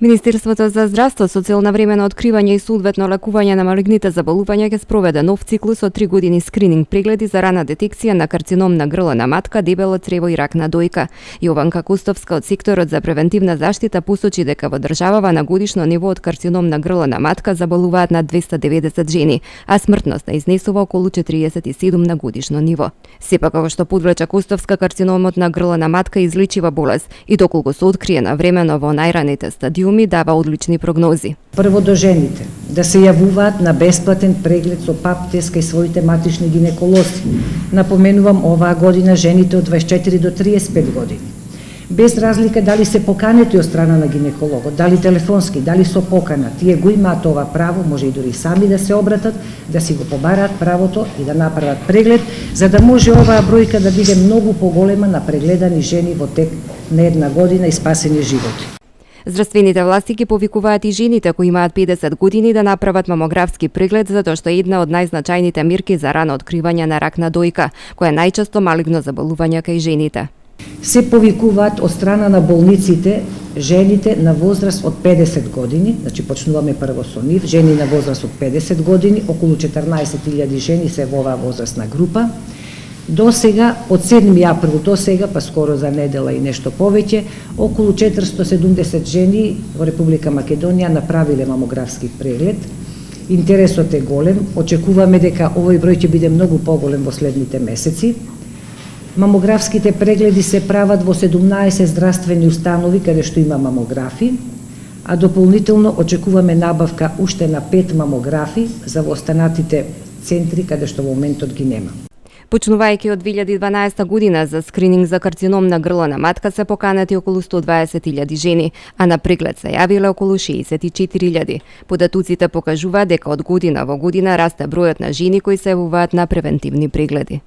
Министерството за здравство, социјално времено откривање и соодветно лекување на малигните заболувања ќе спроведе нов циклус од 3 години скрининг прегледи за рана детекција на карцином на грлена матка, дебело црево и рак на дојка. Јованка Кустовска од секторот за превентивна заштита посочи дека во државава на годишно ниво од карцином на грлена матка заболуваат над 290 жени, а смртноста изнесува околу 47 на годишно ниво. Сепак, како што подвлече Кустовска, карциномот на грлена матка излечива болест и доколку се открие навремено во најраните стадиуми, дава одлични прогнози. Прво до жените, да се јавуваат на бесплатен преглед со пап тест кај своите матични гинеколози. Напоменувам, оваа година жените од 24 до 35 години. Без разлика дали се поканети од страна на гинекологот, дали телефонски, дали со покана, тие го имаат ова право, може и дури сами да се обратат, да си го побараат правото и да направат преглед, за да може оваа бројка да биде многу поголема на прегледани жени во тек на една година и спасени животи. Здравствените власти ги повикуваат и жените кои имаат 50 години да направат мамографски преглед, затоа што е една од најзначајните мерки за рано откривање на рак на дојка, која е најчесто малигно заболување кај жените. Се повикуваат од страна на болниците жените на возраст од 50 години, значи почнуваме прво со нив, жени на возраст од 50 години, околу 14.000 жени се во оваа возрастна група. До сега, од 7 април до сега, па скоро за недела и нешто повеќе, околу 470 жени во Република Македонија направиле мамографски преглед. Интересот е голем, очекуваме дека овој број ќе биде многу поголем во следните месеци. Мамографските прегледи се прават во 17 здравствени установи каде што има мамографи, а дополнително очекуваме набавка уште на 5 мамографи за во останатите центри каде што во моментот ги нема. Почнувајќи од 2012 година за скрининг за карцином на грлена матка се поканати околу 120.000 жени, а на преглед се јавиле околу 64.000. Податоците покажуваат дека од година во година расте бројот на жени кои се јавуваат на превентивни прегледи.